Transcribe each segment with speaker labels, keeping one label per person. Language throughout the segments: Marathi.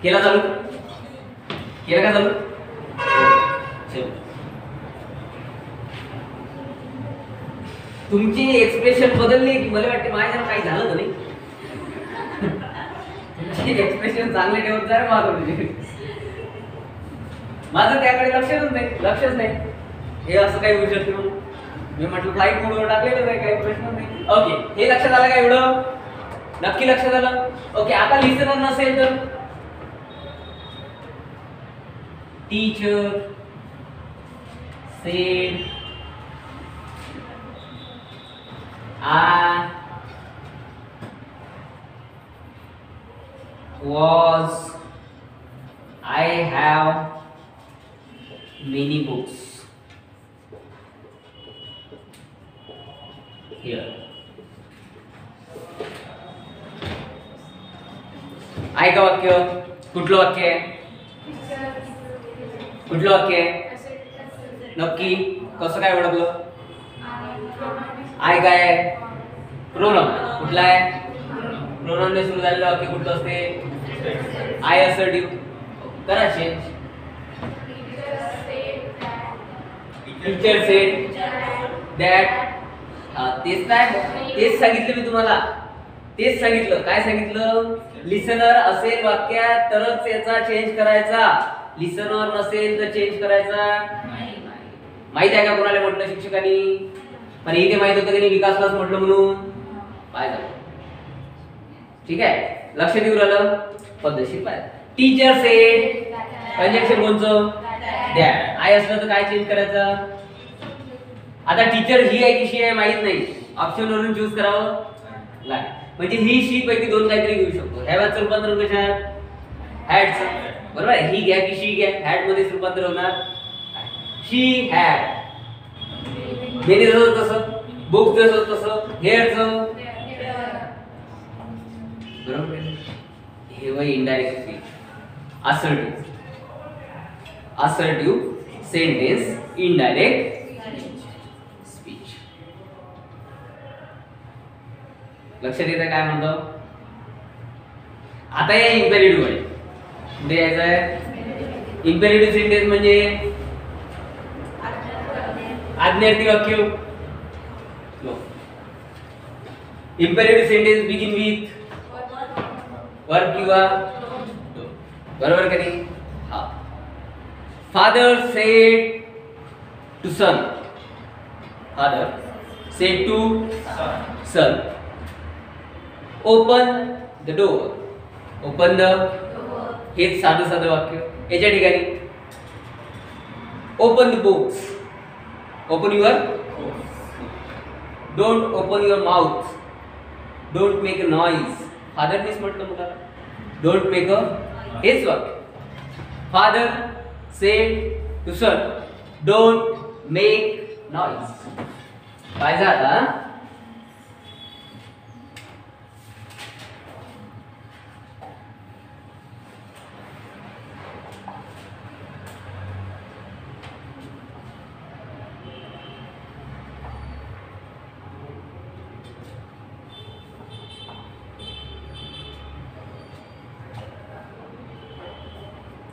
Speaker 1: केला चालू? केला का चालू? चलो. तुमची एक्सप्रेशन बदलली की मला वाटते माझ्या काही झालं तर नाही. तुमची एक्सप्रेशन चांगले ठेवत जा रे माझं त्याकडे लक्षच नाही. हे असं काही होऊ शकते म्हणून मी म्हटलं फ्लाईट मोडवर टाकलेलं आहे, काही प्रश्न नाही. ओके, हे लक्षात आलं का? एवढं नक्की लक्षात आलं? ओके, आता लिसनर नसेल तर teacher sed I have many books here. I का वाक्य कुठलं वाक्य आहे? कुठलं वाक्य आहे? नक्की कसं काय ओळखलं? आय काय आहे? प्रोनाउन. कुठला आहे? प्रोनाउन ने सुरू झालेलं वाक्य कुठलं असते? I assertive. करा चेंज. Teacher sed that. तेच सांगितलं मी तुम्हाला. तेच सांगितलं. काय सांगितलं? लिसनर असेल वाक्यात तरच याचा चेंज करायचा. लिसनर नसेल तर चेंज करायचा माहित आहे का? कोणाला म्हटलं शिक्षकांनी? पण इथे माहित होतं की विकासलाच म्हटलं म्हणून काय झालं? ठीक आहे, लक्ष देऊ राहिलं पद्धतशीर पाहिजे. टीचर सेड कंजंक्शन कोणचं? दॅट. आय असलं तर काय चेंज करायचं? आता टीचर ही आहे की शी आहे माहित नाही, ऑप्शन वरून चूज करावं लागेल. म्हणजे ही शी पैकी दोन काहीतरी घेऊ शकतो. ह्याचं रूपांतर कशात? हॅडचं. बरोबर आहे. ही घ्या की शी घ्या, हॅड मध्ये रूपांतर होणार शी हॅड. मेनी जसं तसं, बुक जसं तसं, हेअरचं. बरोबर आहे. हे वय indirect speech. Assertive sentence indirect speech. लक्षात येतं काय म्हणतो? आता या इम्पेरेटिव्ह कडे कुठे यायचं आहे? इम्पेरेटिव्ह सेंटेन्स म्हणजे आज्ञार्थी वाक्य. Imperative sentence begin with verb किंवा बरोबर का नाही? हा. Father said to son. Father said to son open the door. Open the. हेच साधं वाक्य. याच्या ठिकाणी open the books. Open your. Don't open your mouth. Don't make a noise. फादरनेच म्हटलं मुलाला डोंट मेक अ. हेच वाक्य. Father said to son don't make noise. पाहिजे आता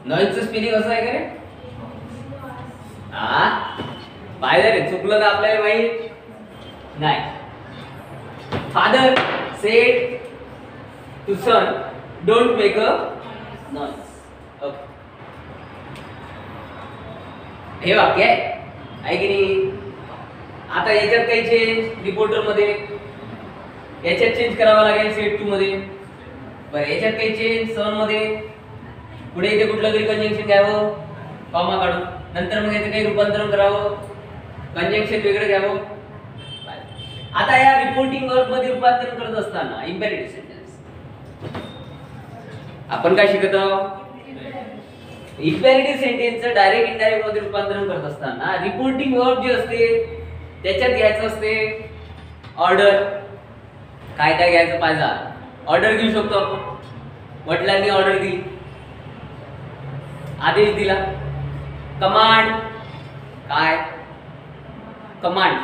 Speaker 1: नॉइजचं स्पेलिंग असं आहे का रे? हा पाहिजे रे, चुकलं तर आपल्याला माहित नाही. Father said to son don't make a noise. Okay, हे वाक्य आहे की नाही? आता याच्यात काही चेंज रिपोर्टर मध्ये याच्यात चेंज करावा लागेल सेड टू मध्ये. बरं, याच्यात काही चेंज सन मध्ये. पुढे इथे कुठलं तरी कंजंक्शन घ्यावं कॉमा काढून. नंतर मग याचं काही रूपांतरण करावं, कंजंक्शन वेगळं घ्यावं. आता या रिपोर्टिंग वर्ब मध्ये रूपांतरण करत असताना इम्पेरेटिव्ह सेंटेन्स आपण काय शिकत आहोत? इम्पेरेटिव्ह सेंटेन्सचं डायरेक्ट इनडायरेक्ट मध्ये रूपांतरण करत असताना रिपोर्टिंग वर्ब जे असते त्याच्यात घ्यायचं असते ऑर्डर. काय काय घ्यायचं पाहिजे? ऑर्डर घेऊ शकतो आपण. वडिलांनी ऑर्डर दिली, आदेश दिला. कमांड. काय? कमांड.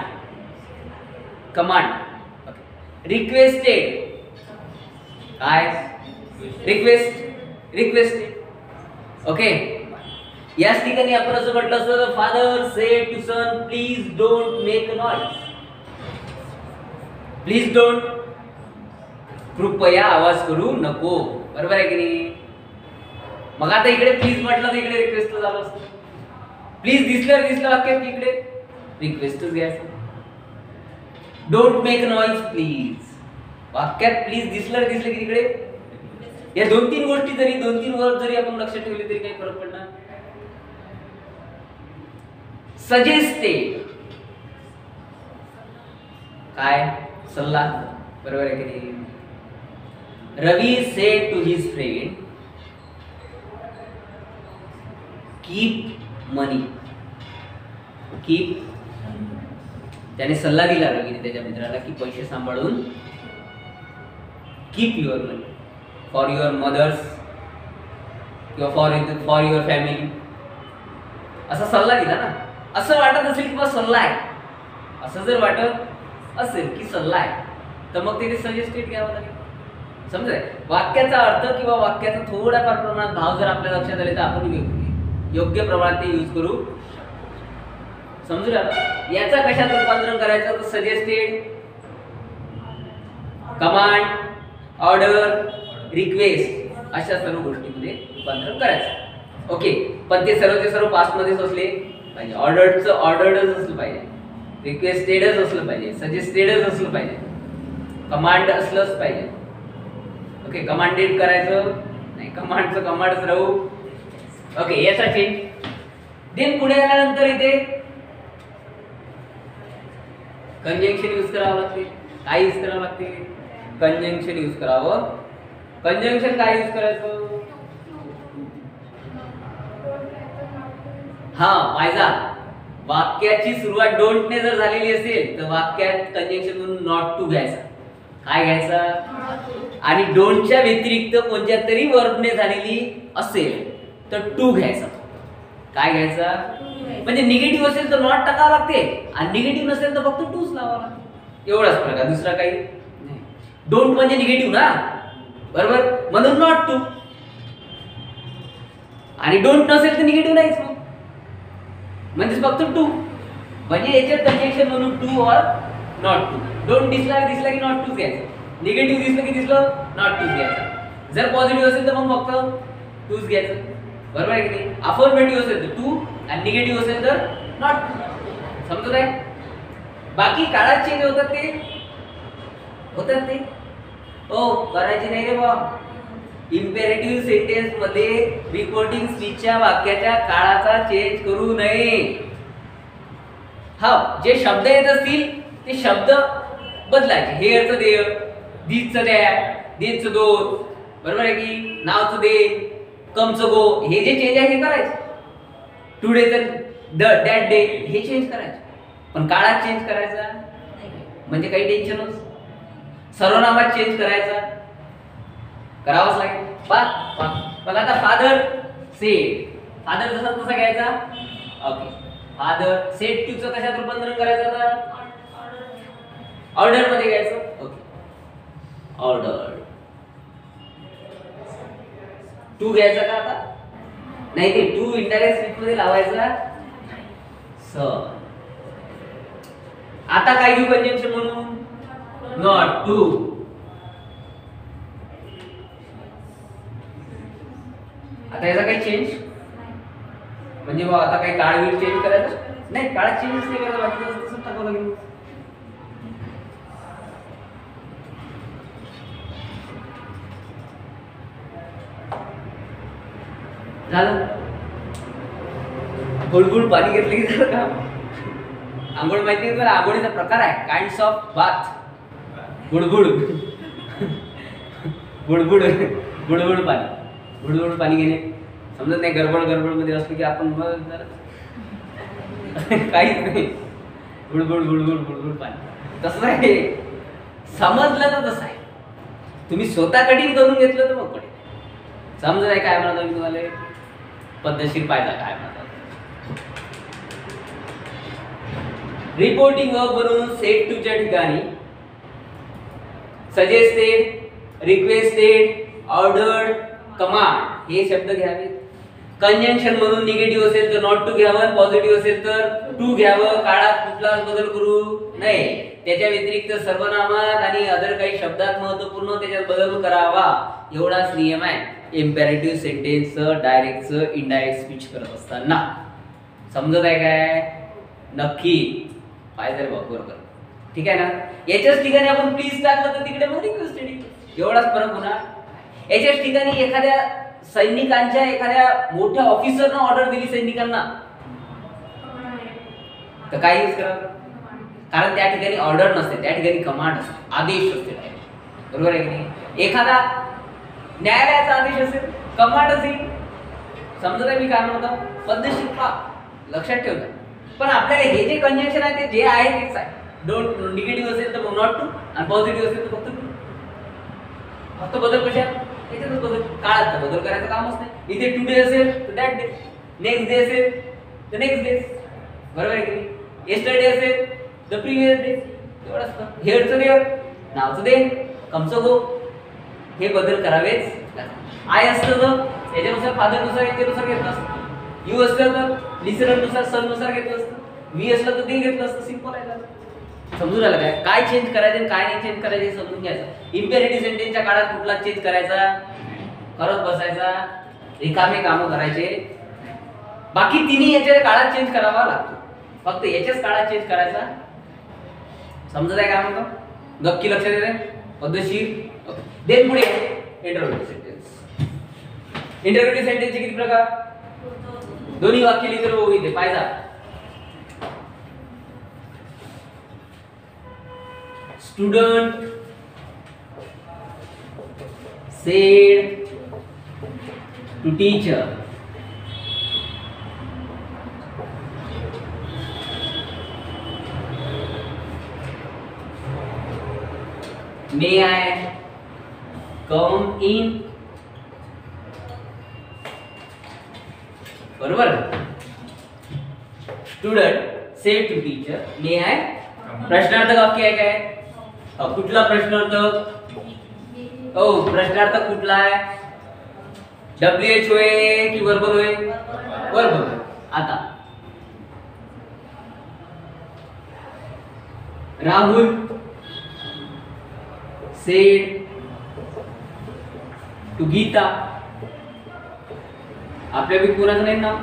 Speaker 1: कमांड. रिक्वेस्टेड. काय? रिक्वेस्टेड. ओके, याच ठिकाणी आपण असं म्हटलं असतं, father said to son please don't make noise. Please don't, कृपया आवाज करू नको. बरोबर आहे की नाही? मग आता इकडे प्लीज म्हटलं तर इकडे रिक्वेस्ट झालं असतं. प्लीज दिसलं वाक्यात की इकडे रिक्वेस्टच घ्यायचं. डोंट मेक नॉइज प्लीज, वाक्यात प्लीज दिसलं की तिकडे या 2-3 गोष्टी जरी 2-3 वर्ड जरी आपण लक्षात ठेवले तरी काही फरक पडणार. सजेस्टेड, काय सल्ला. बरोबर आहे की नाही? Ravi said to his friend keep money. Keep, त्याने सल्ला दिला रवीने त्याच्या मित्राला की पैसे सांभाळून keep your money for your mothers किंवा फॉर युअर फॅमिली, असा सल्ला दिला ना. असं वाटत असेल किंवा सल्ला आहे, असं जर वाटत असेल की सल्ला आहे तर मग ते सजेस्टेड घ्यावं लागेल. समजाय? वाक्याचा अर्थ किंवा वाक्याचा थोड्याफार प्रमाणात भाव जर आपल्या लक्षात आले तर आपण योग्य प्रमाणात ते यूज करू. समजू लागलं? याचा कशात रूपांतरण करायचं तर सजेस्टेड, कमांड, ऑर्डर, रिक्वेस्ट अशा सर्व गोष्टींमध्ये रूपांतरण करायचं. ओके, पण ते सर्व पास्ट मध्येच असले पाहिजे. ऑर्डर्डच असलं पाहिजे, रिक्वेस्टेडच असलं पाहिजे, सजेस्टेडच असलं पाहिजे, कमांड असलंच पाहिजे. ओके, कमांडेड करायचं नाही, कमांडचं कमांडच राहू. ओके, याचा चेंज. देन पुढे आल्यानंतर इथे कंजंक्शन यूज करावं लागते. काय यूज करावं लागते? कंजंक्शन यूज करावं. कंजंक्शन काय यूज करायचं? हा, पाहिजा. वाक्याची सुरुवात डोंट ने जर झालेली असेल तर वाक्यात कंजंक्शन म्हणून नॉट टू घ्यायचा. काय घ्यायचा? आणि डोंटच्या व्यतिरिक्त कोणत्या तरी वर्बने झालेली असेल तर टू घ्यायचा. काय घ्यायचा? म्हणजे निगेटिव्ह असेल तर नॉट टाकावं लागते आणि निगेटिव्ह नसेल तर फक्त टूच लावावा लागते. एवढाच फरक आहे, दुसरा काही नाही. डोंट म्हणजे निगेटिव्ह ना, बरोबर, म्हणून नॉट टू. आणि डोंट नसेल तर निगेटिव्ह नाहीच, मग म्हणजे फक्त टू. म्हणजे याच्यात कंजंक्शन म्हणून to or not to. Don't दिसला की नॉट टू घ्यायचं. निगेटिव्ह दिसलं की नॉट टू घ्यायचं. जर पॉझिटिव्ह असेल तर मग फक्त टूच घ्यायचं. बरोबर आहे की नाही? अफर्मेटिव्ह असेल तर टू आणि निगेटिव्ह असेल तर नॉट टू. समजत आहे? बाकी काळात चेंज होतात ते ओ करायची नाही रे बा. इम्पेरेटिव्ह सेंटेन्स मध्ये रिपोर्टिंग स्पीचच्या वाक्याच्या काळाचा चेंज करू नये. हा, जे शब्द येत असतील ते शब्द बदलायचे. हेअरचं दे, दीजचं द्या, दीजचं दोन, बरोबर आहे की? नावचं दे, कमचं गो, हे जे चेंज आहे हे करायचं. टुडेचं दॅट डे हे चेंज करायचं. पण काळात चेंज करायचा म्हणजे काही टेन्शनच. सर्वनामात चेंज करायचा करावंच लागेल. पण आता फादर सेड, फादर जसा तसा घ्यायचा. ओके, फादर सेड टू चं कशात रूपांतरण करायचं? आता ऑर्डर मध्ये घ्यायचं. Okay, order. टू घ्यायचा का आता? नाही, ते टू इंडायरेक्ट स्पीच मध्ये लावायचा. सर आता काय घेऊ कंजंक्शन म्हणून? Not to. आता याचा काही चेंज म्हणजे आता काही काळ विल चेंज करायचं नाही. काळ चेंज नाही करायचं, बाकी तसं टाकावं लागेल. झालं. गुळगुळ पाणी घेतलं की झालं का? आंघोळ माहिती आहे? आंघोळीचा प्रकार आहे, काइंड्स ऑफ बाथ. गुळगुळ गुळगुळ गुळगुळ पाणी, गुळगुळ पाणी घेणे. समजत नाही, गडबड मध्ये असतो की आपण काहीच नाही. गुळगुळ गुळगुळ गुळगुळ पाणी तसं आहे. समजलं तर तसं आहे. तुम्ही स्वतः कठीण करून घेतलं तर मग कठीण. समजत आहे काय म्हणत मी तुम्हाला? पद्धतशीर पाहिजे काय म्हणतात. रिपोर्टिंग वर्ब बनवून सेड टूच्या ठिकाणी सजेस्टेड, रिक्वेस्टेड, ऑर्डर्ड, कमांड हे शब्द घ्यावेत. कंजंक्शन म्हणून निगेटिव्ह असेल तर नॉट टू घ्यावं, पॉझिटिव्ह असेल तर टू घ्यावं. काळात कुठलाच बदल करू नये. त्याच्या व्यतिरिक्त सर्वनामात आणि अदर काही शब्दात महत्वपूर्ण त्याच्यात बदल करावा एवढाच नियम आहे इम्पेरेटिव्ह सेंटेन्सचं, डायरेक्टचं, इनडायरेक्ट स्पीच करत असताना. समजत आहे काय? नक्की पाहिजे बरोबर. ठीक आहे ना. याच्याच ठिकाणी आपण प्लीज टाकलं तर तिकडे मग रिक्वेस्ट एवढाच फरक होणार. याच्याच ठिकाणी एखाद्या सैनिकांच्या एखाद्या मोठ्या ऑफिसरनं ऑर्डर दिली सैनिकांना तर काय यूज करावं? कारण त्या ठिकाणी ऑर्डर नसते, त्या ठिकाणी कमांड असते, आदेश असते. बरोबर आहे की नाही? एखादा न्यायालयाचा आदेश असेल, कमांड असेल. समजत आहे मी काय म्हणतो? पद्धतशीर पहा, लक्षात ठेवता. पण आपल्याला हे जे कंजंक्शन आहे ते जे आहे तेच आहे. डोंट निगेटिव्ह असेल तर नॉट टू आणि पॉझिटिव्ह असेल तर फक्त टू. फक्त बदल कशात? त्याच्यातच बदल. काळात बदल करायचं कामच नाही. इथे टुडे असेल तर दॅट डे, नेक्स्ट डे असेल तर नेक्स्ट डे. बरोबर आहे की नाही? येस्टरडे असेल द प्रिव्हियस डे. एवढंच. हेअरचं देअर, नावचं दे, कमचं गो. हे बदल करावेच. आय असतं तर याच्यानुसार फादरनुसार याच्यानुसार घेतलं असतं. यू असलं तर लिसनरनुसार सननुसार घेतलं असतं. वी असलं तर ते घेतलं असतं. सिंपल आहे. समजून आलं काय? काय चेंज करायचं आणि काय नाही चेंज करायचं हे समजून घ्यायचं. इम्पेरेटिव्ह सेंटेन्सच्या काळात कुठला चेंज करायचा? करत बसायचा, रिकामे कामं करायचे. बाकी तिन्ही याच्या काळात चेंज करावा लागतो. फक्त याच्याच काळात चेंज करायचा. समजत आहे काय म्हणतो? नक्की लक्षात येते? पद्धतशीर. देन पुढे इंटरोगेटिव्ह सेंटेन्स. इंटरोगेटिव्ह सेंटेन्सचे किती प्रकार? दोन्ही वाक्य लिहितो हो इथे पाहिजा. Student said to teacher, may I come in? बरोबर. Student said to teacher, may I? प्रश्नार्थक वाक्य आहे काय? कुठला प्रश्नार्थक? ओ प्रश्नार्थक कुठला आहे? WH होय की वर्बल होय? वर्बल. आता राहुल सेड टू गीता. आपल्या भी कोणाचं नाही नाव?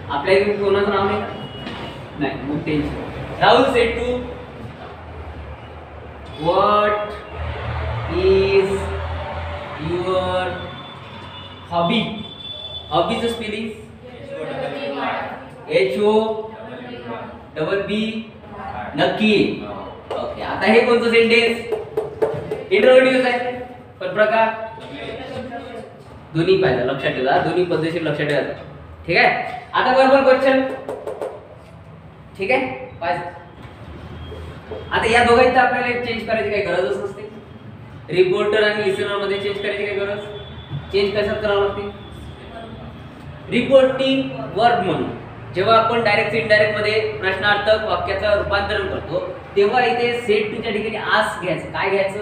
Speaker 1: आपल्या भी कोणाचं नाव नाही? मग tension. Rahul said to What is your hobby? Hobby चं spelling HOBB. नक्की. ओके. आता हे कोणतं सेंटेन्स? इंटरोगेटिव्ह आहे. पण प्रकार दोन्ही पाहिजे. लक्षात ठेवा. दोन्ही पद्धतीने लक्षात ठेवा. ठीक आहे. आता वर्बल क्वेश्चन. ठीक आहे. पाहिजे. आता या दोघांचं आपल्याला चेंज करायची काही गरजच नसते. रिपोर्टर आणि लिसनर मध्ये चेंज करायची काही गरज? चेंज कशात करावं लागते? रिपोर्टिंग वर्ब म्हणून जेव्हा आपण डायरेक्ट इनडायरेक्ट मध्ये प्रश्नार्थक वाक्याचं रूपांतरण करतो तेव्हा इथे सेड टू च्या ठिकाणी आस घ्यायचं. काय घ्यायचं?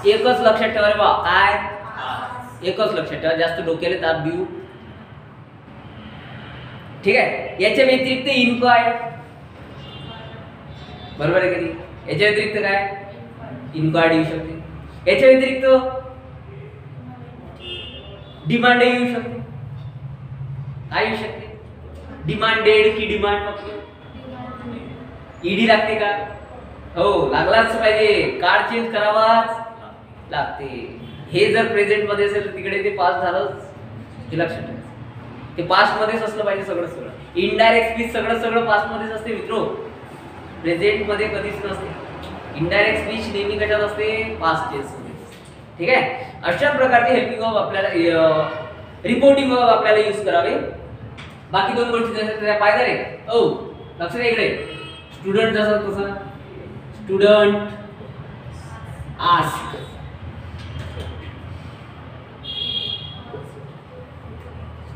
Speaker 1: एकच लक्षात ठेवा रे बा. काय? एकच लक्षात ठेवा. जास्त डोक्याला ताप देऊ. ठीक आहे. याच्या व्यतिरिक्त इन्क्वायर. बरोबर आहे कधी? याच्या व्यतिरिक्त काय? इन्क्वायर्ड येऊ शकते. याच्या व्यतिरिक्त डिमांड येऊ शकते. काय येऊ शकते? डिमांडेड की डिमांड? फक्त ईडी लागते का? हो, लागलाच पाहिजे. कार्ड चेंज करावाच लागते. हे जर प्रेझेंट मध्ये असेल तर तिकडे ते पास झालंच. हे लक्षात ठेवा. ते पास्ट मध्येच असलं पाहिजे सगळं. इनडायरेक्ट स्पीच सगळं पास्ट मध्येच असते मित्रो. प्रेझेंट मध्ये कधीच नसते. इनडायरेक्ट स्पीच नेहमी कशात असते? पास्ट टेन्स मध्ये. ठीक आहे. अशा प्रकारचे हेल्पिंग वर्ब आपल्याला रिपोर्टिंग वर्ब आपल्याला यूज करावे. बाकी दोन गोष्टी त्या पाहिजे रे. ओ लक्ष द्या इकडे. स्टुडंट जसं तसं स्टुडंट आस्क.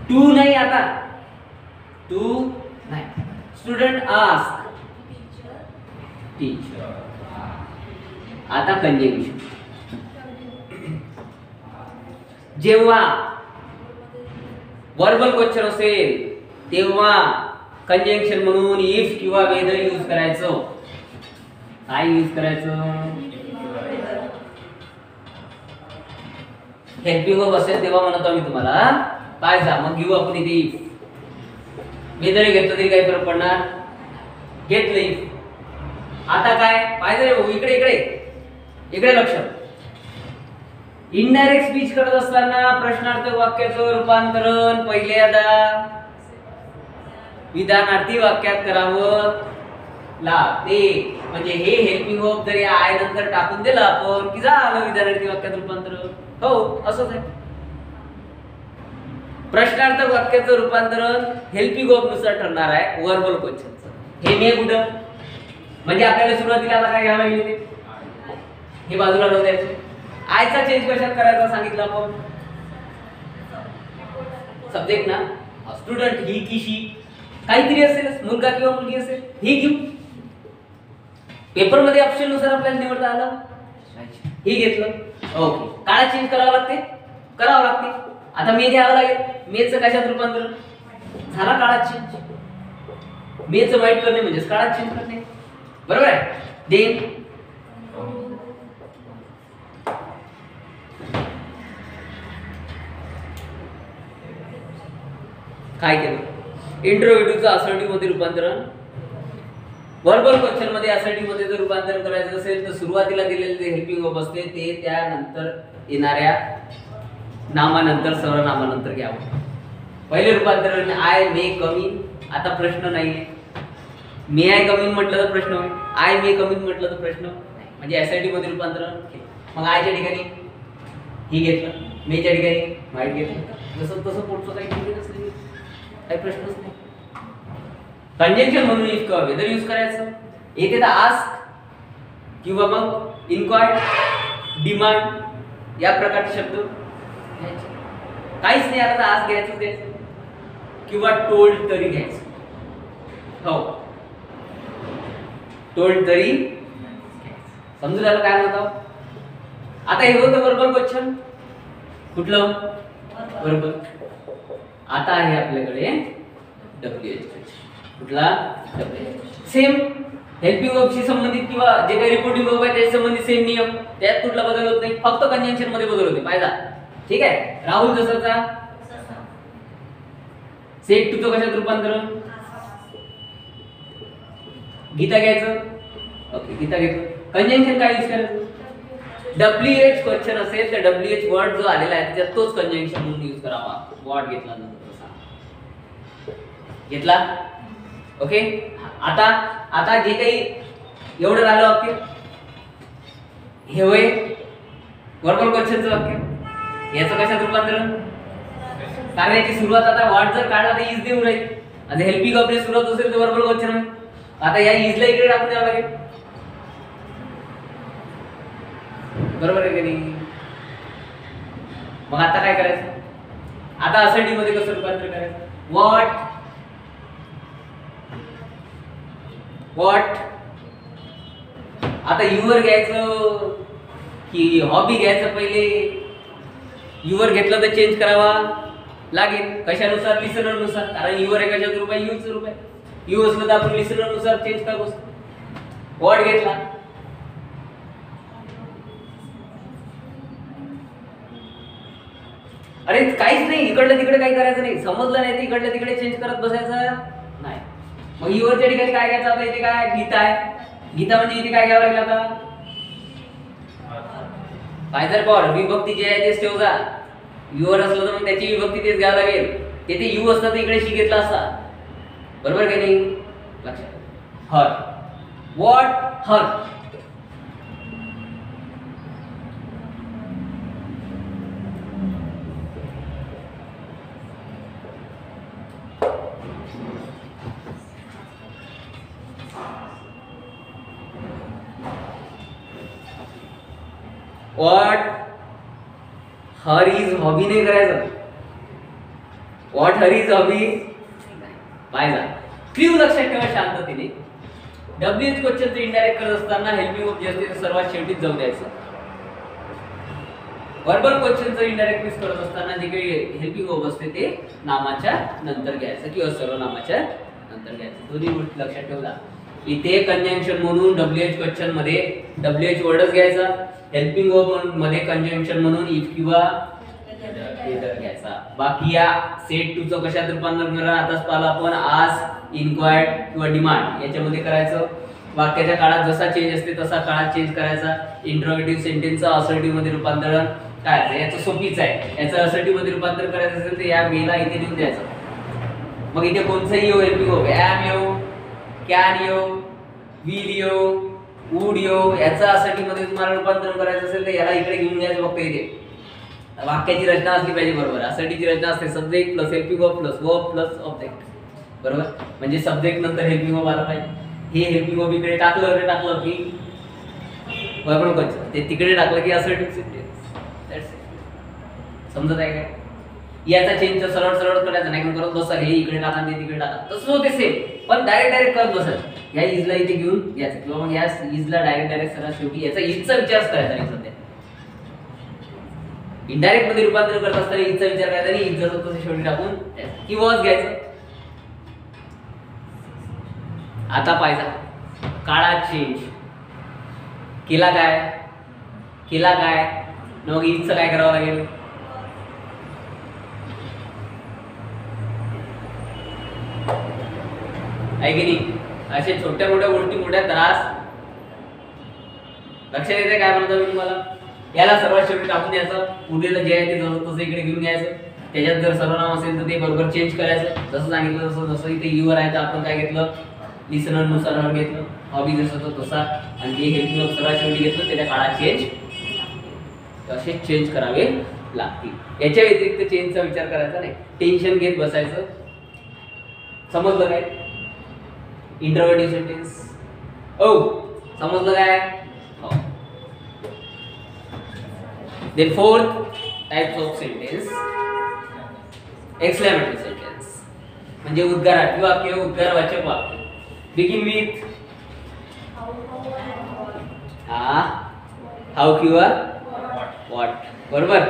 Speaker 1: टू नाही. आता टू नाही. Student ask teacher. आता कंजंक्शन. जेव्हा वर्बल क्वेश्चन असेल तेव्हा कंजंक्शन म्हणून इफ किंवा वेदर यूज करायचं. काय यूज करायचं? हेल्पिंग वर्ब असेल तेव्हा म्हणतो मी तुम्हाला काय जा. मग घेऊ आपण इथे इफ. वेदर घेतलं तरी काही फरक पडणार. घेतलं इफ. आता काय पाहिजे रे भाऊ, इकडे इकडे इकडे लक्ष. इनडायरेक्ट स्पीच करत असताना प्रश्नार्थक वाक्याचं रूपांतरण पहिल्यांदा विधानार्थी वाक्यात करावं लागते. म्हणजे हे हेल्पिंग वर्ब जरी आय नंतर टाकून दिलं आपण की झालं विधानार्थी वाक्यात रूपांतरण. हो असंच आहे. प्रश्नार्थक वाक्याचं रूपांतरण हेल्पिंग वर्ब नुसार ठरणार आहे वर्बल क्वेश्चनचं. हे मी कुठं म्हणजे आपल्याला सुरुवातीला आता काय घ्यावं लागेल ते हे बाजूला लावून द्यायचं. आयचा चेंज कशात करायचा सांगितलं आपण. सब्जेक्ट ना स्टुडंट ही की शी काहीतरी असेल, मुलगा किंवा मुलगी असेल ही घेऊ. पेपर मध्ये ऑप्शन नुसार आपल्याला निवडता आलं ही घेतलं. ओके. काळा चेंज करावं लागते करावं लागते. आता मे घ्यावं लागेल. मेचं कशात रूपांतरण झाला काळा चेंज. मेचं वाईट करणे म्हणजे काळा चेंज करणे. बरोबर आहे. देन काय केलं? इंट्रोगेटिव्हचं असर्टिव्ह मध्ये रूपांतरण. वर्बल क्वेश्चन मध्ये असर्टिव्ह मध्ये जर रूपांतरण करायचं असेल तर सुरुवातीला दिलेले जे हेल्पिंग वर्ब असते ते त्यानंतर येणाऱ्या नामानंतर सर्वनामानंतर घ्यावं. पहिले रूपांतरण आय मे कम इन. आता प्रश्न नाहीये. मे आय कम इन म्हटलं तर प्रश्न होईल. आय मे कम इन म्हटलं तर प्रश्न म्हणजे एसआयटी मध्ये रूपांतरण. मग आयच्या ठिकाणी ही घेतलं, मेच्या ठिकाणी वाईट घेतलं. जसं तसं पुढचं काही केलेलंच नाही, काही प्रश्नच नाही. कंजंक्शन म्हणून इफ किंवा वेदर यूज करायचं. येथे तर आस्क किंवा मग इन्क्वायर, डिमांड या प्रकारचे शब्द काहीच नाही. आता आस्क घ्यायचं किंवा टोल्ड तरी घ्यायचं. हो टोल्ड तरी समजून झालं काय म्हणतो. आता हे होतं वर्बल क्वेश्चन. कुठलं वर्बल. आता आहे आपल्याकडे डब्ल्यूएच. कुठला डब्ल्यूएच. सेम हेल्पिंग वर्बशी संबंधित किंवा जे काही रिपोर्टिंग वर्ब आहे त्याच्या संबंधित सेम नियम. त्यात कुठला बदल होत नाही. फक्त कंजंक्शन मध्ये बदल होते. पाहिजे ठीक आहे. राहुल जसाचा सेट टू तो कशात रूपांतरण. गीता घ्यायचं. ओके गीता घेतो. कंजंक्शन काय यूज करायचं. डब्ल्यूएच क्वेश्चन असेल तर डब्ल्यूएच वर्ड जो आलेला आहे त्याच्यात तोच कंजंक्शन म्हणून यूज करावा. वर्ड घेतला नंतर तसा घेतला. ओके. आता जे काही एवढं राहिलं वाक्य हे होय वर्बल क्वेश्चनचं वाक्य. याचं कशात रूपांतरण. कारण याची सुरुवात आता वर्ड जर काढला तर इज देऊन राहील. आणि हेल्पिंग वर्बने सुरुवात असेल तर वर्बल क्वेश्चन आहे. आता या इजला इकडे टाकून द्यावं लागेल. बरोबर आहे की नाही. मग आता काय करायचं. आता असर्टिव्ह मध्ये कसं रूपांतर करायचं. व्हॉट आता युवर घ्यायचं की हॉबी घ्यायचं. पहिले युवर घेतलं तर चेंज करावा लागेल. कशानुसार लिसनर नुसार. कारण युवर आहे कशात रूप आहे यूच रूप आहे. यू असलं तर आपण लिसनर नुसार चेंज करू. व्हॉट घेतला. अरे काहीच नाही. इकडलं तिकडे काही करायचं नाही. समजलं नाही तर इकडलं तिकडे चेंज करत बसायचं नाही. मग युवरच्या ठिकाणी काय घ्यायचं. आता इथे काय गीता आहे. गीता म्हणजे इथे काय घ्यावं लागेल. आता फायदर पॉवर विभक्ती जे आहे तेच ठेवजा. युवर असलं तर मग त्याची विभक्ती तेच घ्यावं लागेल. तेथे यू असतं तर इकडे शी घेतला असता. बरोबर की नाही. लक्षात. Her. What her. What her is hobby नाही करायचं. व्हॉट हर इज हॉबी पाहिजे. क्ल्यू लक्षात ठेवा शांततेने. डब्ल्यूएच क्वेश्चनचं इनडायरेक्ट करत असताना हेल्पिंग वर्ब जे असते ते सर्वात शेवटीच जाऊ द्यायचं. वर्बल क्वेश्चनचं इनडायरेक्ट मिक्स करत असताना जे काही हेल्पिंग वर्ब असते ते नामाच्या नंतर घ्यायचं किंवा सर्वनामाच्या नंतर घ्यायचं. दोन्ही गोष्टी लक्षात ठेवला. इथे कंजंक्शन म्हणून WH क्वेश्चन मध्ये WH वर्डच घ्यायचा, हेल्पिंग वर्ब मध्ये कंजंक्शन म्हणून इफ किंवा इधर घ्यायचा. बाकी या सेट टू चं कशात रूपांतर करा आताच पाहिलं आपण, आज, इन्क्वायर्ड किंवा डिमांड याच्यामध्ये करायचं. वाक्याच्या काळात जसा चेंज असते तसा काळात चेंज करायचा. इंट्रोगेटिव्ह सेंटेन्सचं असर्टिव्ह मध्ये रूपांतरण काय याचं सोपीच आहे. याचं असर्टिव्ह मध्ये रूपांतर करायचं असेल तर या मेला इथे लिहून द्यायचं. मग इथे कोणचंही येऊ हेल्पिंग वर्ब, एम येऊ, कॅन येऊ, विल येऊ, वुड येऊ, याचं असर्टिव्ह मध्ये तुम्हाला रूपांतर करायचं असेल तर याला इकडे घेऊन घ्यायचं. फक्त इथे वाक्याची रचना असली पाहिजे बरोबर. असर्टिव्हची रचना असते subject plus helping verb plus verb plus object बरोबर. म्हणजे सब्जेक्ट नंतर हेल्पिंग वर्ब आला पाहिजे. हे हेल्पिंग वर्ब इकडे टाकलं की वर्बल क्वेश्चन, ते तिकडे टाकलं की असर्टिव्ह सेंटेन्स. That's it. समजत आहे काय? याचा चेंज सरळ सरळ करायचं नाही, करत बसा हे इकडे टाका ते तिकडे टाका तसं होते सेम, पण डायरेक्ट करत बसत. या इजला इथे घेऊन याचं किंवा मग या इजला डायरेक्ट सरळ शेवटी याचा इजचा विचार करायचा नाही. सध्या इनडायरेक्ट मध्ये रूपांतर करत असताना इजचा विचार करायचा आणि इज जसं तसं शेवटी टाकून की वॉज घ्यायचं. आता पाहिजे काळात चेंज केला काय मग इजचं काय करावं लागेल. आहे की नाही? असे छोट्या मोठ्या गोष्टी मोठ्या त्रास लक्षात येते काय म्हणतो मी तुम्हाला. याला सर्वात शेवटी टाकून द्यायचं. उरलेलं जे आहे ते जसं तसं इकडे घेऊन घ्यायचं. त्याच्यात जर सर्वनाम असेल तर ते बरोबर चेंज करायचं. जसं सांगितलं तसं जसं इथे युवर आहे तर आपण काय घेतलं लिसनर नुसार हर घेतलं. हॉबी जसं तो तसा आणि जे हेल्पिंग सर्वात शेवटी घेतलं त्याच्या काळात चेंज असे चेंज करावे लागतील. याच्या व्यतिरिक्त चेंजचा विचार करायचा नाही. टेन्शन घेत बसायचं. समजलं काय? इंट्रोगेटिव्ह सेंटेन्स समजलं काय? हो. Then fourth types of sentence, exclamatory sentence. म्हणजे उद्गारात्मक वाक्य, उद्गारवाचक वाक्य. Begin with how किंवा what. बरोबर.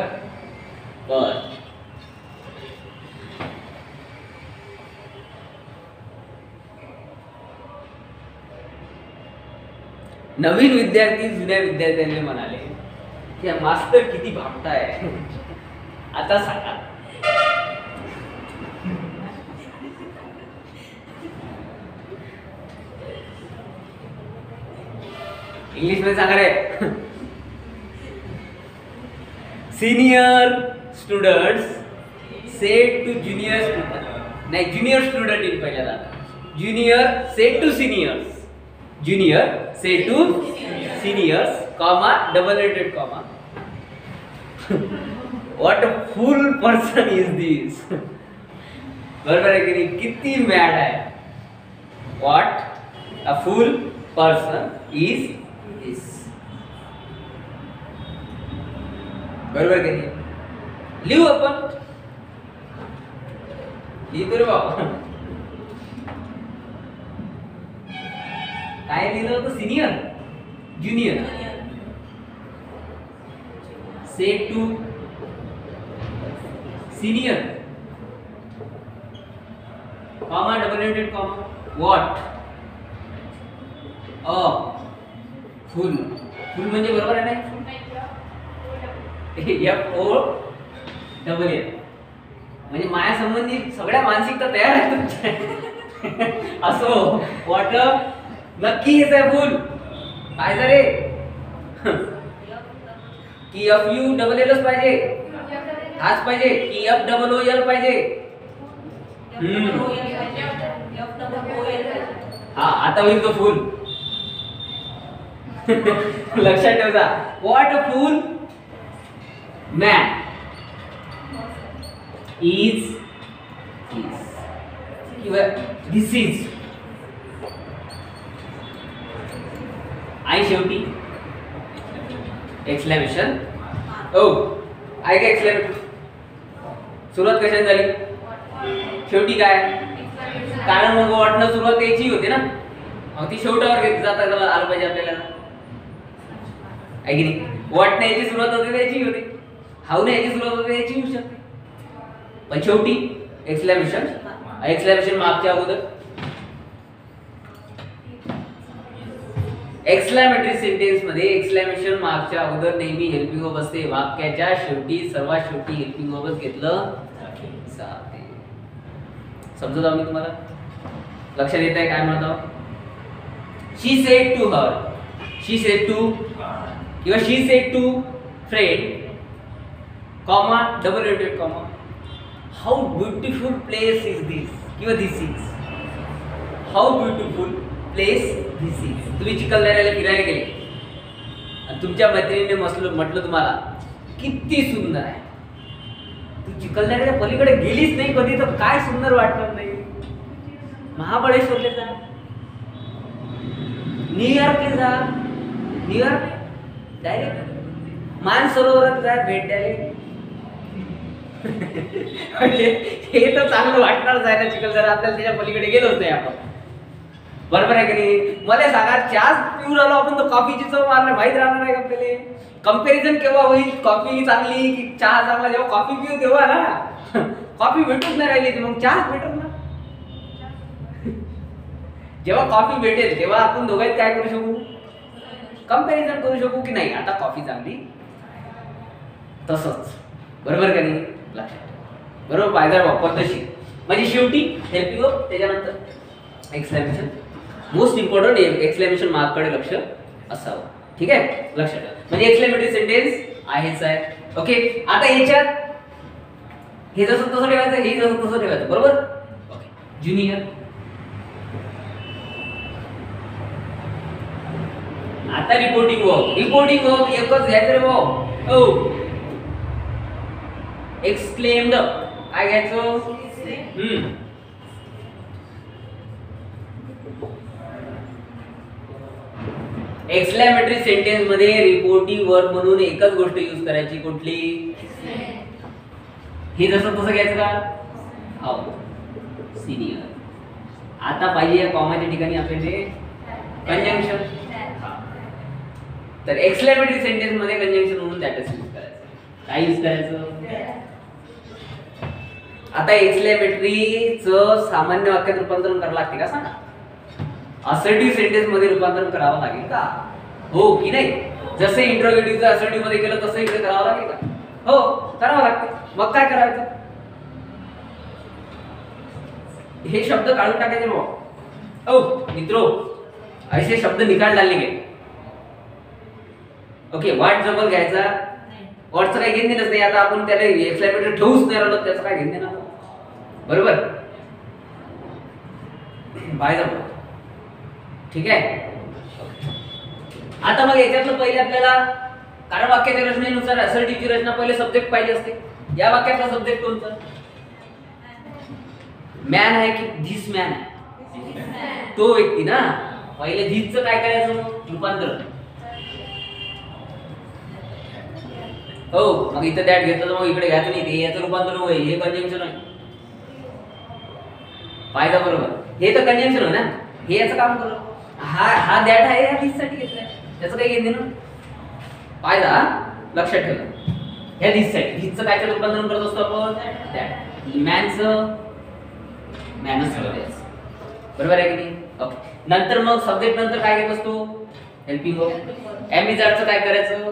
Speaker 1: नवीन विद्यार्थी जुन्या विद्यार्थ्यांनी म्हणाले की मास्तर किती भामटाय. आता सांगा इंग्लिश मध्ये सांगा रे. Senior students said to junior student, नाही ज्युनियर स्टुडंट इन पहिल्या दादा. Junior said to seniors, junior said to seniors comma double rated comma. What a fool person is this. बरोबर आहे की नाही? किती मॅड आहे. What a fool person is this. बरोबर की नाही? लिहू आपण. लिहितो रे बाबा. काय लिहिलं होतं? Senior junior said to senior comma double rated comma. What a fool. Fool म्हणजे बरोबर आहे ना? FOL म्हणजे माया संबंधित सगळ्या मानसिकता तयार आहे तुमच्या. असो व्हॉट नक्की हेच आहे फुल. काय रे की FU डबल एलच पाहिजे, हाच पाहिजे की FOOL पाहिजे. हा आता होईल तो फुल. लक्षात ठेवा. What a fool man is किंवा दिस इज. आई शेवटी एक्सक्लेमेशन. आय काय एक्सक्लेमेशन. सुरुवात कशाने झाली? शेवटी काय? कारण मग वाटणं सुरुवात यायची होती ना, मग ती शेवटावर घेत जाता आलं पाहिजे आपल्याला. आहे की नाही? वाटण्याची सुरुवात होते त्याची होती. हाऊ ने याची सुरुवात होते याची होऊ शकते, पण शेवटी एक्सक्लेमेशन मार्कच्या अगोदर. एक्सक्लेमेटरी सेंटेन्स मध्ये एक्सक्लेमेशन मार्कच्या अगोदर नेहमी हेल्पिंग वर्ब असते. वाक्याच्या शेवटी सर्वात शेवटी हेल्पिंग वर्बच घेतलं जाते. समजत आहो मी तुम्हाला? लक्षात येत आहे काय म्हणतो? She said to her, she said to किंवा she said to friend comma double inverted comma, how beautiful place is this किंवा this is, how beautiful place this is. तुम्ही चिखलदऱ्याला फिरायला गेले आणि तुमच्या मैत्रिणीने म्हटलं तुम्हाला किती सुंदर आहे. तू चिखलदऱ्याच्या पलीकडे गेलीच नाही कधी तर काय सुंदर वाटणार नाही. महाबळेश्वरला जा, न्यूयॉर्कला जा, न्यूयॉर्क डायरेक्ट मानसरोवरात जा भेट द्यायला. हे तर चांगलं वाटणारच आहे ना चिखलदरा, आपल्याला त्याच्या पलीकडे गेलोच नाही आपण. बरोबर आहे की नाही? मला सांगा चहा पिऊन आलो आपण तर कॉफीची चव मारणार माहीत राहणार नाही आपल्याला. कंपॅरिझन केव्हा होईल? कॉफी चांगली की चहा चांगला? जेव्हा कॉफी पिऊ तेव्हा ना. कॉफी भेटूच नाही राहिली तर मग चहाच भेटत ना. जेव्हा कॉफी भेटेल तेव्हा आपण दोघांत काय करू शकू? कंपॅरिझन करू शकू की नाही आता कॉफी चांगली. तसंच बरोबर का नाही? लक्षात बरोबर पाहिजे पद्धतशीर. म्हणजे शेवटी हेल्पिंग वर्ब त्याच्यानंतर exclamation. Most important exclamation mark कडे लक्ष असावं. ठीक आहे, लक्षात ठेवा. म्हणजे एक्सक्लेमेटरी सेंटेन्स आहेच आहे. ओके, आता याच्यात हे जसं तसं ठेवायचं, हे जसं तसं ठेवायचं. बरोबर? ओके. ज्युनियर, आता रिपोर्टिंग वर्ब. रिपोर्टिंग वर्ब एकच घ्यायचं रे भाऊ. ओ एक्सक्लेम्ड काय घ्यायचं? एक्सक्लेमेटरी सेंटेन्स मध्ये रिपोर्टिंग वर्ब म्हणून एकच गोष्ट यूज करायची. कुठली? हे जसं तसं घ्यायचं का? हो, सिनियर. आता पाहिजे या कॉमाच्या ठिकाणी आपल्याला कंजंक्शन. तर एक्सक्लेमेटरी सेंटेन्स मध्ये कंजंक्शन म्हणून दॅटच यूज करायचं. काय यूज करायचं? आता एक्सक्लेमेटरीचं सामान्य वाक्यात रूपांतरण करावं लागते का सांगा? असर्टिव्ह सेंटेन्स मध्ये रूपांतरण करावं लागेल का? हो की नाही? जसे इंट्रोगेटिव्हचं असर्टिव्ह मध्ये केलं तसं इकडे करावं लागेल का? हो, करावं लागते. मग काय करायचं? हे शब्द काढून टाकायचे मग. ओ मित्रो, असे शब्द निकाल डालले गेले. ओके, वाट जबल घ्यायचा. वाटचं काही घेणं देणंच नाही. आता आपण त्याला एक्सक्लेमेटरी ठेवूच नाही राहिलो, त्याचं काय घेणं देणं? बरोबर? बाय जबल. ठीक आहे. आता मग याच्यातलं पहिले आपल्याला, कारण वाक्याच्या रचनेनुसार असर्टिव्हची रचना पहिले सब्जेक्ट पाहिजे असते. या वाक्यातला सब्जेक्ट कोणता? मॅन आहे की धिस मॅन आहे? तो व्यक्ती ना. पहिले धिसचं काय करायचं? रूपांतरण. हो, मग इथं दॅट घेतलं तर मग इकडे घ्यायचं नाही. ते याचं रूपांतरण होईल. हे कंजंक्शन आहे. पाहिजे बरोबर? हे तर कंजंक्शन आहे ना. हे याचं काम करत. हा दॅट आहे, या धिस साठी घेतलाय. त्याचं काही घेणं देणं? पाहिजे, लक्षात ठेवा. ह्या धिस साठी धिसचं काय रूपांतरण करत असतो आपण? दॅट. मॅनचं मॅनच करायचं. बरोबर आहे की नाही? ओके. नंतर मग सब्जेक्ट नंतर काय घेत असतो? Helping verb. एमिजार्डचं काय करायचं?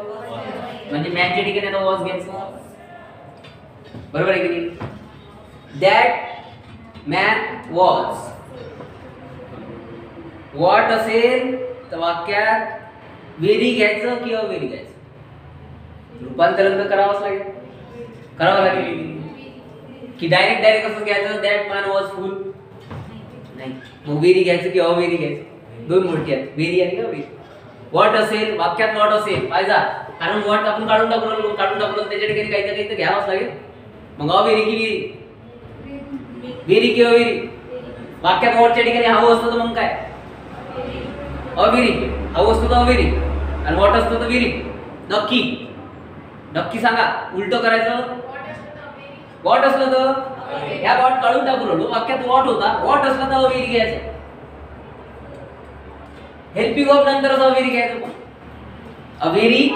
Speaker 1: म्हणजे मॅनच्या ठिकाणी आता वॉज घ्यायचं. बरोबर आहे की नाही? That man was. व्हॉट असेल तर वाक्यात व्हेरी घ्यायचं की अव्हेरी घ्यायचं? रूपांतरण तर करावंच लागेल. करावं लागेल की डायरेक्ट असं घ्यायचं? दॅट मॅन वॉज फुल नाही. मग व्हेरी घ्यायचं की अव्हेरी घ्यायचं? दोन गोष्टी आहेत, व्हेरी आणि अव्हेरी. व्हॉट असेल, वाक्यात व्हॉट असेल पाहिजे. कारण व्हॉट आपण काढून टाकलो त्याच्या ठिकाणी काही तर घ्यावंच लागेल. मग अव्हेरी की व्हेरी? व्हेरी की अव्हेरी? वाक्यात व्हॉटच्या ठिकाणी हवं असतं तर मग काय? अव्हेरी. हवं असतं तर अव्हेरी आणि व्हॉट असतं तर व्हेरी. नक्की नक्की सांगा, उलट करायचं. व्हॉट असलं तर ह्या व्हॉट काढून टाकलो. वाक्यात व्हॉट होता, व्हॉट असलं तर अव्हेरी घ्यायचं. हेल्पिंग वर्ब नंतरच अव्हेरी घ्यायचं. अव्हेरी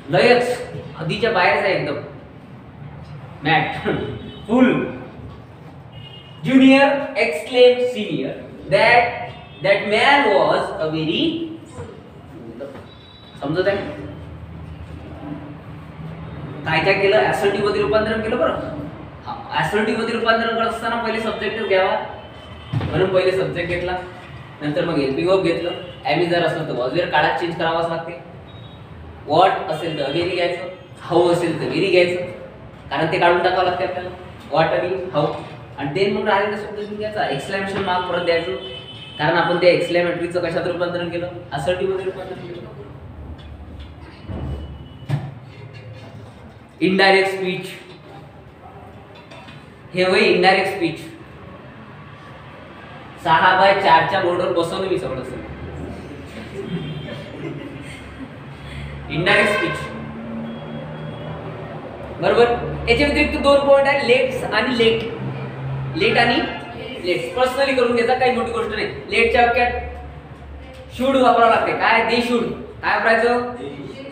Speaker 1: लयच हदीच्या बाहेरच आहे एकदम मॅट fool. Junior exclaim senior that man was a very समजत आहे काय काय केलं असर्टिव्ह मध्ये रूपांतरण केलं बरं. असर्टिव्ह मध्ये रूपांतरण करत असताना पहिले सब्जेक्टच घ्यावा म्हणून पहिले सब्जेक्ट घेतला नंतर मग हेल्पिंग वर्ब घेतलं. एम जर असेल तर वॉज वेअर काळात चेंज करावाच लागते. व्हॉट असेल तर व्हेरी घ्यायचं. हाऊ असेल तर व्हेरी घ्यायचं कारण ते काढून टाकावं लागते आपल्याला. व्हॉट आणि हाऊ आणि देन मग राहिलेला शब्द घ्यायचा. एक्सक्लेमेशन मार्क परत द्यायचं कारण आपण त्या एक्सक्लेमेटरीचं कशात रूपांतरण केलं असर्टिव्ह मध्ये रूपांतरण केलं. इनडायरेक्ट स्पीच हे वय इनडायरेक्ट स्पीच 6x4 च्या बोर्डवर बसवलं मी सगळं. इनडायरेक्ट स्पीच बरोबर. याच्या व्यतिरिक्त 2 पॉइंट आहेत लेट्स आणि लेट. लेट आणि लेट्स पर्सनली करून घ्यायचा काही मोठी गोष्ट नाही. लेटच्या वाक्यात शुड वापरावं लागते. काय दे शुड काय वापरायचं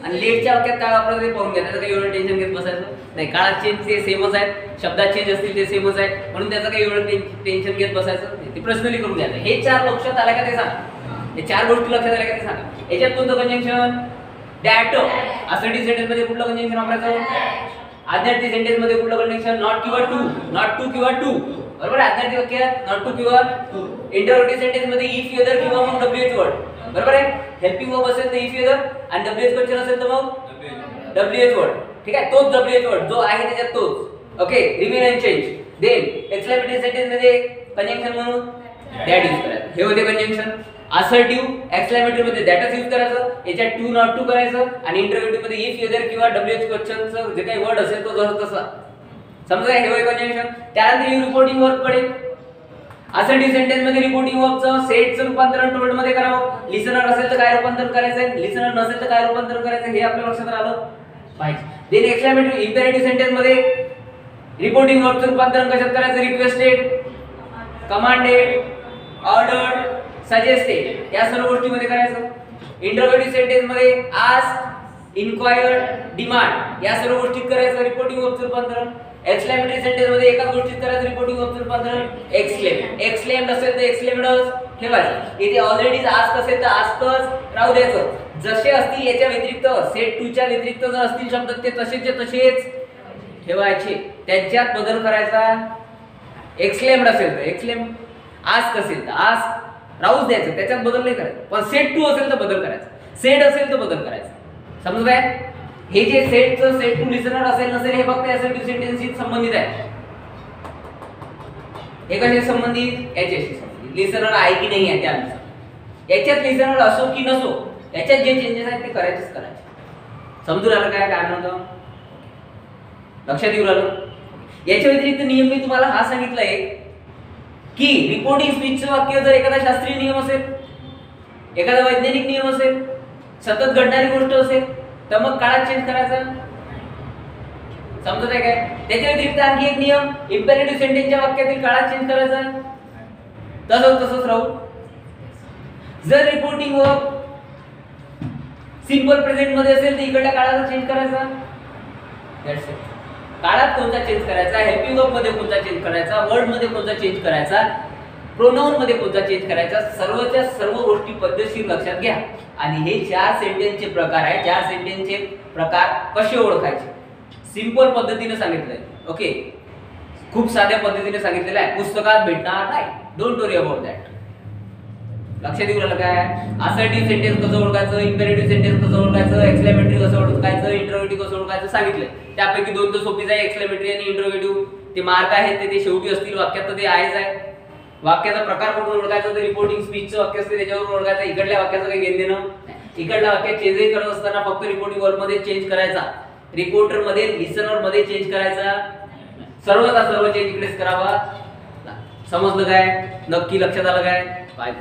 Speaker 1: आणि लेटच्या वाक्यात काय वापरायचं ते पाहून घ्या. त्याचं काही एवढं टेन्शन घेत बसायचं नाही. काळात चेंज ते सेमच आहेत. शब्दात चेंज असतील ते सेमच आहेत म्हणून त्याचं काही एवढं टेन्शन घेत बसायचं नाही. ते पर्सनली करून घ्यायचं. हे 4 लक्षात आलं का ते सांग. हे 4 गोष्टी लक्षात आल्या का ते सांग. याच्यात कोणतं कंजंक्शन दॅट. असर्टिव्ह सेंटेन्स मध्ये कुठलं कंजंक्शन वापरायचं. आज्ञार्थी सेंटेन्स मध्ये कुठलं कंजंक्शन नॉट किंवा टू. नॉट टू किंवा टू बरोबर. आज्ञार्थी वाक्यात नॉट टू किंवा टू. इंटरोगेटिव्ह सेंटेन्स मध्ये इफ एदर किंवा मग डब्ल्यूएच वर्ड बरोबर आहे. हेल्पिंग वर्ब असेल तर इफ एदर आणि डब्ल्यूएच क्वेश्चन असेल तर मग डब्ल्यूएच वर्ड. ठीक आहे तोच डब्ल्यूएच वर्ड जो आहे त्याच्यात तोच. Okay remain and change. Then exclamatory sentence मध्ये कंजंक्शन म्हणून दॅट यूज करायचं. हे होते कंजंक्शन. असर्टिव्ह एक्सक्लेमेटरी मध्ये दॅटच यूज करायचं. याच्यात टू नॉट टू करायचं आणि इंटरोगेटिव्ह मध्ये इफ एदर किंवा डब्ल्यूएच क्वेश्चनचं जे काही वर्ड असेल तो जसं तसा समजा. हे होय कंजंक्शन. त्यानंतर रिपोर्टिंग वर्ब कडे. असर्टिव्ह सेंटेन्स मध्ये रिपोर्टिंग वर्बचं सेटचं रूपांतरण टोल्ड मध्ये करावं. लिसनर असेल तर काय रूपांतरण करायचं लिसनर नसेल तर काय रूपांतरण करायचं हे आपल्या लक्षात आलं पाहिजे. देन एक्सक्लेमेटरी इम्पेरेटिव्ह सेंटेन्स मध्ये रिपोर्टिंग वर्बचं रूपांतरण कशात करायचं. रिक्वेस्टेड कमांडेड ऑर्डर्ड सजेस्टेड या सर्व गोष्टींमध्ये करायचं. इंटरोगेटिव्ह सेंटेन्स मध्ये आस्क इन्क्वायर्ड डिमांड या सर्व गोष्टीत करायचं रिपोर्टिंग वर्बचं रूपांतरण. एक्सक्लेमेटरी सेंटेन्स मध्ये एकाच गोष्टीत करायचं रिपोर्टिंग वर्बचं रूपांतरण. एक्सक्लेम. एक्सक्लेम्ड असेल तर एक्सक्लेम्डच ठेवायचं. इथे ऑलरेडी आस्क असेल तर आस्कच राहू द्यायचं. जसे असतील याच्या व्यतिरिक्त सेट 2 च्या व्यतिरिक्त जर असतील शब्द ते तसेच तसेच ठेवायचे. त्यांच्यात बदल करायचा. एक्सक्लेम्ड असेल तर एक्सक्लेम. आस्क असेल तर आस्क राहूच द्यायचं त्याच्यात बदल नाही करायचं. पण सेट 2 असेल तर बदल करायचा. सेट असेल तर बदल करायचा. समजत आहे. हे जे सेटचं सेट टू लिसनर असेल नसेल हे फक्त असर्टिव्ह सेंटेन्सशी संबंधित आहे. हे कशाशी संबंधित याच्याशी संबंधित. लिसनर आहे की नाही आहे त्यानुसार. याच्यात लिसनर असो की नसो याच्यात जे चेंजेस आहेत ते करायचेच करायचे. समजून आलं काय काय म्हणतो लक्षात येऊ राहिलं. याच्या व्यतिरिक्त नियम मी तुम्हाला हा सांगितला आहे की रिपोर्टिंग स्पीचचं वाक्य जर एखादा शास्त्रीय नियम असेल एखादा वैज्ञानिक नियम असेल सतत घडणारी गोष्ट असेल तर मग काळात चेंज करायचा. समजत आहे काय. त्याच्या व्यतिरिक्त आणखी एक नियम इम्पेरेटिव्ह सेंटेन्सच्या वाक्यातील काळात चेंज करायचा. तसंच राहू. जर रिपोर्टिंग वर्ब सिंपल प्रेझेंट मध्ये असेल तर इकडल्या काळाचा चेंज करायचा. That's it. काळात कोणता चेंज करायचा. हेल्पिंग वर्ब मध्ये कोणता चेंज करायचा. वर्ड मध्ये कोणता चेंज करायचा. प्रोनाउन मध्ये कोणता चेंज करायचा. सर्वच्या सर्व गोष्टी पद्धतशीर लक्षात घ्या. आणि हे 4 सेंटेन्सचे प्रकार आहे. 4 सेंटेन्सचे प्रकार कसे ओळखायचे सिंपल पद्धतीने सांगितलंय. ओके खूप साध्या पद्धतीने सांगितलेलं आहे. पुस्तकात भेटणार नाही. Don't worry about that. लक्षात येऊ राहिलं काय. असर्टिव्ह सेंटेन्स कसं ओळखायचं. इम्पेरेटिव्ह सेंटेन्स कसं ओळखायचं. एक्सक्लेमेटरी कसं ओळखायचं. इंटरोगेटिव्ह कसं ओळखायचं सांगितलंय. त्यापैकी 2 तर सोपीच आहे. एक्सक्लेमेटरी आणि इंटरोगेटिव्ह. ते मार्क आहेत ते शेवटी असतील वाक्यात तर ते आहेच आहे. वाक्याचा प्रकार कुठून ओळखायचा तर रिपोर्टिंग स्पीचचं वाक्य असते त्याच्यावर ओळखायचं. इकडल्या वाक्याचं काही घेणं देणं. इकडल्या वाक्यात चेंजही करत असताना फक्त रिपोर्टिंग वर्ब मध्ये चेंज करायचा. रिपोर्टर मध्ये लिसनर मध्ये चेंज करायचा. सर्वचा सर्व चेंज इकडेच करावा. समजलं काय. नक्की लक्षात आलं काय. बाय.